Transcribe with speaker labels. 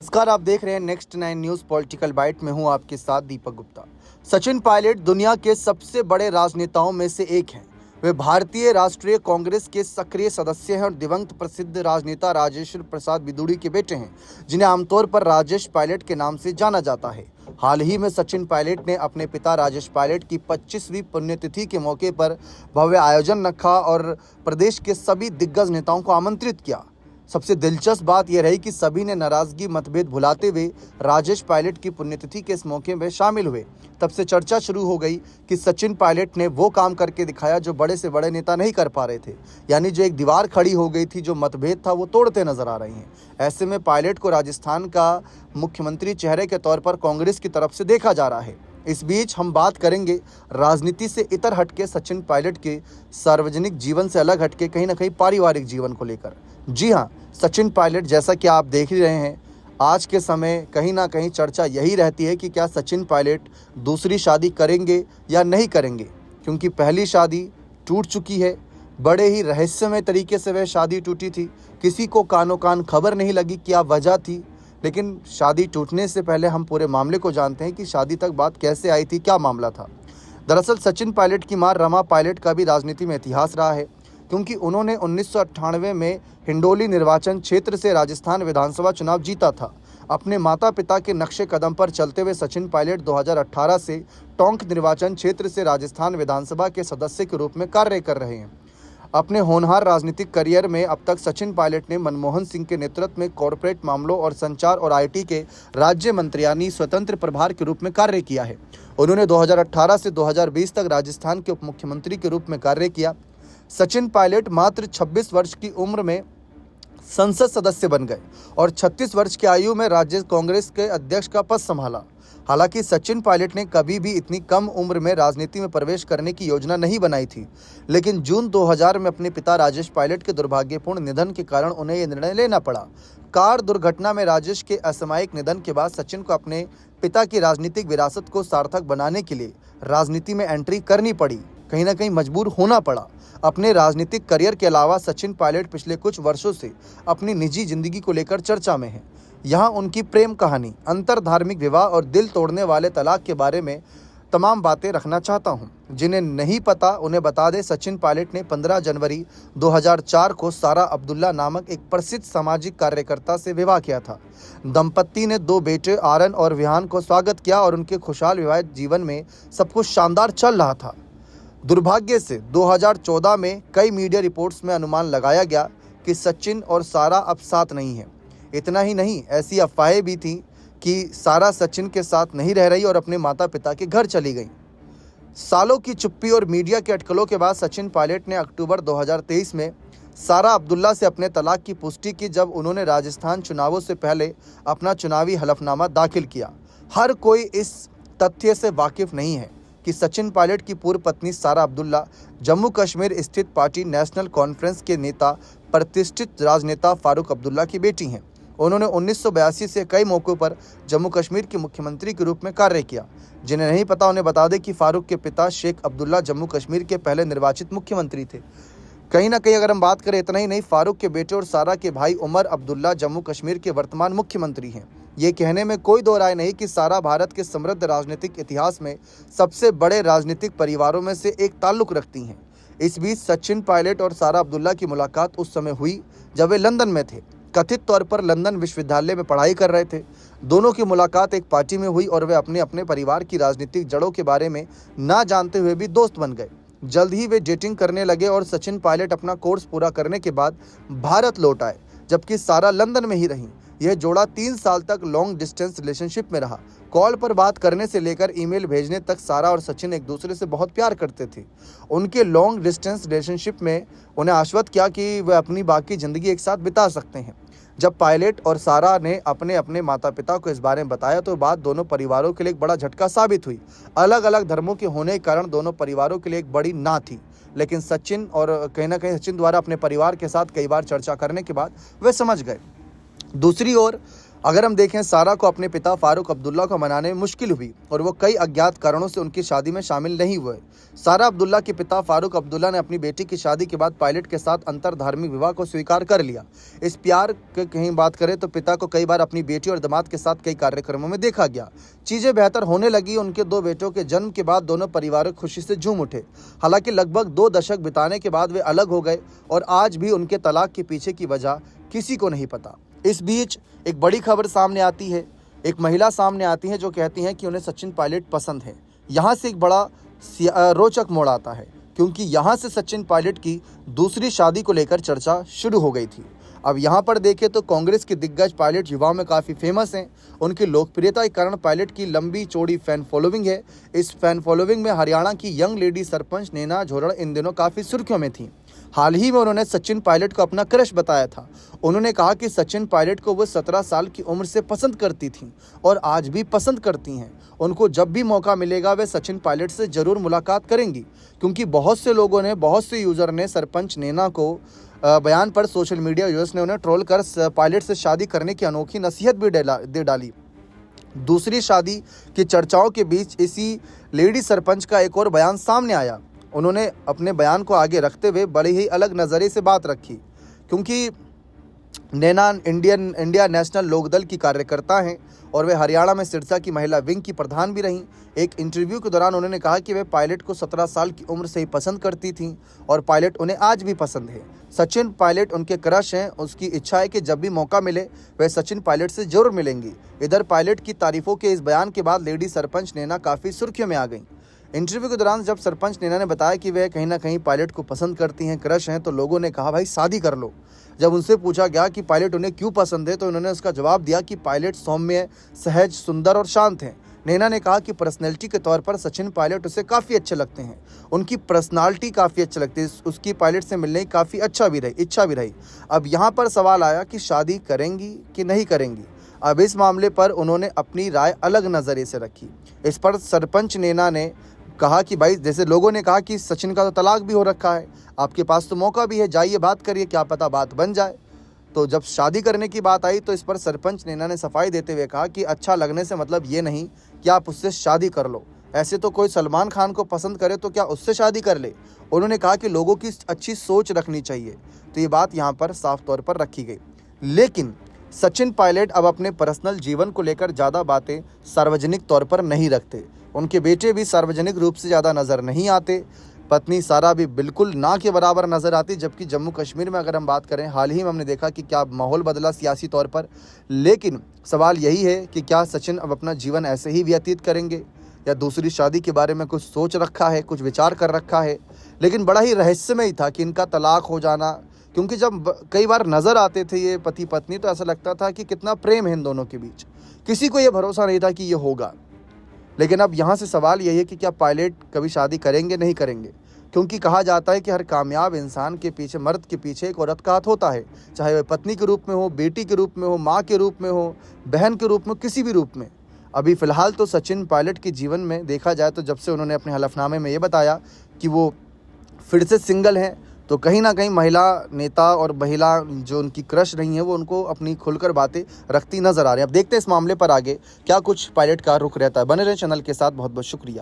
Speaker 1: नमस्कार, आप देख रहे हैं नेक्स्ट 9 न्यूज पॉलिटिकल बाइट में हूं आपके साथ दीपक गुप्ता। सचिन पायलट दुनिया के सबसे बड़े राजनेताओं में से एक हैं। वे भारतीय राष्ट्रीय कांग्रेस के सक्रिय सदस्य हैं और दिवंगत प्रसिद्ध राजनेता राजेश्वर प्रसाद विदुड़ी के बेटे हैं, जिन्हें आमतौर पर राजेश पायलट के नाम से जाना जाता है। हाल ही में सचिन पायलट ने अपने पिता राजेश पायलट की 25वीं पुण्यतिथि के मौके पर भव्य आयोजन रखा और प्रदेश के सभी दिग्गज नेताओं को आमंत्रित किया। सबसे दिलचस्प बात यह रही कि सभी ने नाराजगी मतभेद भुलाते हुए राजेश पायलट की पुण्यतिथि के इस मौके में शामिल हुए। तब से चर्चा शुरू हो गई कि सचिन पायलट ने वो काम करके दिखाया जो बड़े से बड़े नेता नहीं कर पा रहे थे, यानी जो एक दीवार खड़ी हो गई थी, जो मतभेद था वो तोड़ते नजर आ रहे हैं। ऐसे में पायलट को राजस्थान का मुख्यमंत्री चेहरे के तौर पर कांग्रेस की तरफ से देखा जा रहा है। इस बीच हम बात करेंगे राजनीति से इतर हटके सचिन पायलट के सार्वजनिक जीवन से अलग हटके कहीं ना कहीं पारिवारिक जीवन को लेकर। जी हाँ, सचिन पायलट, जैसा कि आप देख ही रहे हैं, आज के समय कहीं ना कहीं चर्चा यही रहती है कि क्या सचिन पायलट दूसरी शादी करेंगे या नहीं करेंगे, क्योंकि पहली शादी टूट चुकी है। बड़े ही रहस्यमय तरीके से वह शादी टूटी थी, किसी को कानो कान खबर नहीं लगी क्या वजह थी। लेकिन शादी टूटने से पहले हम पूरे मामले को जानते हैं कि शादी तक बात कैसे आई थी, क्या मामला था। दरअसल सचिन पायलट की मां रमा पायलट का भी राजनीति में इतिहास रहा है, क्योंकि उन्होंने 1998 में हिंडोली निर्वाचन क्षेत्र से राजस्थान विधानसभा चुनाव जीता था। अपने माता पिता के नक्शे कदम पर चलते हुए सचिन पायलट 2018 से टोंक निर्वाचन क्षेत्र से राजस्थान विधानसभा के सदस्य के रूप में कार्य कर रहे हैं। अपने होनहार राजनीतिक करियर में अब तक सचिन पायलट ने मनमोहन सिंह के नेतृत्व में कॉरपोरेट मामलों और संचार और आईटी के राज्य मंत्री यानी स्वतंत्र प्रभार के रूप में कार्य किया है। उन्होंने 2018 से 2020 तक राजस्थान के उप मुख्यमंत्री के रूप में कार्य किया। सचिन पायलट मात्र 26 वर्ष की उम्र में संसद सदस्य बन गए और 36 वर्ष की आयु में राज्य कांग्रेस के अध्यक्ष का पद संभाला। हालांकि सचिन पायलट ने कभी भी इतनी कम उम्र में राजनीति में प्रवेश करने की योजना नहीं बनाई थी, लेकिन जून 2000 में अपने पिता राजेश पायलट के दुर्भाग्यपूर्ण निधन के कारण उन्हें यह निर्णय लेना पड़ा। कार दुर्घटना में राजेश के असामयिक निधन के बाद सचिन को अपने पिता की राजनीतिक विरासत को सार्थक बनाने के लिए राजनीति में एंट्री करनी पड़ी, कहीं ना कहीं मजबूर होना पड़ा। अपने राजनीतिक करियर के अलावा सचिन पायलट पिछले कुछ वर्षों से अपनी निजी जिंदगी को लेकर चर्चा में हैं। यहाँ उनकी प्रेम कहानी, अंतर धार्मिक विवाह और दिल तोड़ने वाले तलाक के बारे में तमाम बातें रखना चाहता हूँ। जिन्हें नहीं पता उन्हें बता दें, सचिन पायलट ने 15 जनवरी 2004 को सारा अब्दुल्ला नामक एक प्रसिद्ध सामाजिक कार्यकर्ता से विवाह किया था। दंपत्ति ने 2 बेटे आरन और विहान को स्वागत किया और उनके खुशहाल विवाहित जीवन में सब कुछ शानदार चल रहा था। दुर्भाग्य से 2014 में कई मीडिया रिपोर्ट्स में अनुमान लगाया गया कि सचिन और सारा अब साथ नहीं हैं। इतना ही नहीं, ऐसी अफवाहें भी थीं कि सारा सचिन के साथ नहीं रह रही और अपने माता पिता के घर चली गई। सालों की चुप्पी और मीडिया के अटकलों के बाद सचिन पायलट ने अक्टूबर 2023 में सारा अब्दुल्ला से अपने तलाक की पुष्टि की, जब उन्होंने राजस्थान चुनावों से पहले अपना चुनावी हलफनामा दाखिल किया। हर कोई इस तथ्य से वाकिफ नहीं है कि सचिन पायलट की पूर्व पत्नी सारा अब्दुल्ला जम्मू कश्मीर स्थित पार्टी नेशनल कॉन्फ्रेंस के नेता प्रतिष्ठित राजनेता फारूक अब्दुल्ला की बेटी हैं। उन्होंने 1982 से कई मौक़ों पर जम्मू कश्मीर के मुख्यमंत्री के रूप में कार्य किया। जिन्हें नहीं पता उन्हें बता दें कि फारूक के पिता शेख अब्दुल्ला जम्मू कश्मीर के पहले निर्वाचित मुख्यमंत्री थे। कहीं ना कहीं अगर हम बात करें, इतना ही नहीं, फारूक के बेटे और सारा के भाई उमर अब्दुल्ला जम्मू कश्मीर के वर्तमान मुख्यमंत्री हैं। ये कहने में कोई दो राय नहीं कि सारा भारत के समृद्ध राजनीतिक इतिहास में सबसे बड़े राजनीतिक परिवारों में से एक ताल्लुक रखती हैं। इस बीच सचिन पायलट और सारा अब्दुल्ला की मुलाकात उस समय हुई जब वे लंदन में थे। कथित तौर पर लंदन विश्वविद्यालय में पढ़ाई कर रहे थे। दोनों की मुलाकात एक पार्टी में हुई और वे अपने अपने परिवार की राजनीतिक जड़ों के बारे में ना जानते हुए भी दोस्त बन गए। जल्द ही वे डेटिंग करने लगे और सचिन पायलट अपना कोर्स पूरा करने के बाद भारत लौट आए, जबकि सारा लंदन में ही रहीं। यह जोड़ा 3 साल तक लॉन्ग डिस्टेंस रिलेशनशिप में रहा। कॉल पर बात करने से लेकर ईमेल भेजने तक सारा और सचिन एक दूसरे से बहुत प्यार करते थे। उनके लॉन्ग डिस्टेंस रिलेशनशिप में उन्हें आश्वस्त किया कि वे अपनी बाकी ज़िंदगी एक साथ बिता सकते हैं। जब पायलट और सारा ने अपने अपने माता पिता को इस बारे में बताया तो बात दोनों परिवारों के लिए एक बड़ा झटका साबित हुई। अलग अलग धर्मों के होने के कारण दोनों परिवारों के लिए एक बड़ी ना थी, लेकिन सचिन और कहीं ना कहीं सचिन द्वारा अपने परिवार के साथ कई बार चर्चा करने के बाद वे समझ गए। दूसरी ओर अगर हम देखें, सारा को अपने पिता फारूक अब्दुल्ला को मनाने में मुश्किल हुई और वो कई अज्ञात कारणों से उनकी शादी में शामिल नहीं हुए। सारा अब्दुल्ला के पिता फारूक अब्दुल्ला ने अपनी बेटी की शादी के बाद पायलट के साथ अंतर धार्मिक विवाह को स्वीकार कर लिया। इस प्यार की कहीं बात करें तो पिता को कई बार अपनी बेटी और दामाद के साथ कई कार्यक्रमों में देखा गया। चीजें बेहतर होने लगी। उनके 2 बेटों के जन्म के बाद दोनों परिवार खुशी से झूम उठे। हालांकि लगभग 2 दशक बिताने के बाद वे अलग हो गए और आज भी उनके तलाक के पीछे की वजह किसी को नहीं पता। इस बीच एक बड़ी खबर सामने आती है। एक महिला सामने आती है जो कहती है कि उन्हें सचिन पायलट पसंद है। यहाँ से एक बड़ा रोचक मोड़ आता है, क्योंकि यहाँ से सचिन पायलट की दूसरी शादी को लेकर चर्चा शुरू हो गई थी। अब यहाँ पर देखें तो कांग्रेस के दिग्गज पायलट युवाओं में काफ़ी फेमस हैं। उनकी लोकप्रियता के कारण पायलट की लंबी चौड़ी फैन फॉलोइंग है। इस फैन फॉलोइंग में हरियाणा की यंग लेडी सरपंच नैना झोरड़ इन दिनों काफ़ी सुर्खियों में थी। हाल ही में उन्होंने सचिन पायलट को अपना क्रश बताया था। उन्होंने कहा कि सचिन पायलट को वो 17 साल की उम्र से पसंद करती थीं और आज भी पसंद करती हैं। उनको जब भी मौका मिलेगा वे सचिन पायलट से ज़रूर मुलाकात करेंगी, क्योंकि बहुत से लोगों ने, बहुत से यूज़र ने सरपंच नैना को बयान पर सोशल मीडिया यूजर्स ने उन्हें ट्रोल कर पायलट से शादी करने की अनोखी नसीहत भी दे डाली। दूसरी शादी की चर्चाओं के बीच इसी लेडी सरपंच का एक और बयान सामने आया। उन्होंने अपने बयान को आगे रखते हुए बड़े ही अलग नज़रिए से बात रखी, क्योंकि नैना इंडिया नेशनल लोकदल की कार्यकर्ता हैं और वे हरियाणा में सिरसा की महिला विंग की प्रधान भी रहीं। एक इंटरव्यू के दौरान उन्होंने कहा कि वे पायलट को 17 साल की उम्र से ही पसंद करती थीं और पायलट उन्हें आज भी पसंद है। सचिन पायलट उनके क्रश हैं। उसकी इच्छा है कि जब भी मौका मिले वे सचिन पायलट से जरूर मिलेंगी। इधर पायलट की तारीफों के इस बयान के बाद लेडी सरपंच नैना काफ़ी सुर्खियों में आ गई। इंटरव्यू के दौरान जब सरपंच नैना ने बताया कि वह कहीं ना कहीं पायलट को पसंद करती हैं, क्रश हैं, तो लोगों ने कहा भाई शादी कर लो। जब उनसे पूछा गया कि पायलट उन्हें क्यों पसंद है तो उन्होंने उसका जवाब दिया कि पायलट सौम्य, सहज, सुंदर और शांत हैं। नैना ने कहा कि पर्सनैलिटी के तौर पर सचिन पायलट उसे काफ़ी अच्छे लगते हैं। उनकी पर्सनालिटी काफ़ी अच्छी लगती है। उसकी पायलट से मिलने की काफ़ी इच्छा भी रही। अब यहाँ पर सवाल आया कि शादी करेंगी कि नहीं करेंगी। अब इस मामले पर उन्होंने अपनी राय अलग नज़रिए से रखी। इस पर सरपंच नैना ने कहा कि भाई, जैसे लोगों ने कहा कि सचिन का तो तलाक भी हो रखा है, आपके पास तो मौका भी है, जाइए बात करिए, क्या पता बात बन जाए। तो जब शादी करने की बात आई तो इस पर सरपंच नैना ने सफाई देते हुए कहा कि अच्छा लगने से मतलब ये नहीं कि आप उससे शादी कर लो। ऐसे तो कोई सलमान खान को पसंद करे तो क्या उससे शादी कर ले। उन्होंने कहा कि लोगों की अच्छी सोच रखनी चाहिए। तो ये बात यहाँ पर साफ तौर पर रखी गई। लेकिन सचिन पायलट अब अपने पर्सनल जीवन को लेकर ज़्यादा बातें सार्वजनिक तौर पर नहीं रखते। उनके बेटे भी सार्वजनिक रूप से ज़्यादा नज़र नहीं आते। पत्नी सारा भी बिल्कुल ना के बराबर नज़र आती। जबकि जम्मू कश्मीर में अगर हम बात करें, हाल ही में हमने देखा कि क्या माहौल बदला सियासी तौर पर। लेकिन सवाल यही है कि क्या सचिन अब अपना जीवन ऐसे ही व्यतीत करेंगे या दूसरी शादी के बारे में कुछ सोच रखा है, कुछ विचार कर रखा है। लेकिन बड़ा ही रहस्यमय था कि इनका तलाक हो जाना, क्योंकि जब कई बार नज़र आते थे ये पति पत्नी तो ऐसा लगता था कि कितना प्रेम है इन दोनों के बीच। किसी को ये भरोसा नहीं था कि ये होगा। लेकिन अब यहाँ से सवाल यही है कि क्या पायलट कभी शादी करेंगे, नहीं करेंगे। क्योंकि कहा जाता है कि हर कामयाब इंसान के पीछे, मर्द के पीछे एक औरत का हाथ होता है, चाहे वह पत्नी के रूप में हो, बेटी के रूप में हो, माँ के रूप में हो, बहन के रूप में, किसी भी रूप में। अभी फ़िलहाल तो सचिन पायलट के जीवन में देखा जाए तो जब से उन्होंने अपने हलफनामे में ये बताया कि वो फिर से सिंगल हैं, तो कहीं ना कहीं महिला नेता और महिला जो उनकी क्रश रही हैं वो उनको अपनी खुलकर बातें रखती नज़र आ रही हैं। अब देखते हैं इस मामले पर आगे क्या कुछ पायलट का रुख रहता है। बने रहे चैनल के साथ। बहुत बहुत शुक्रिया।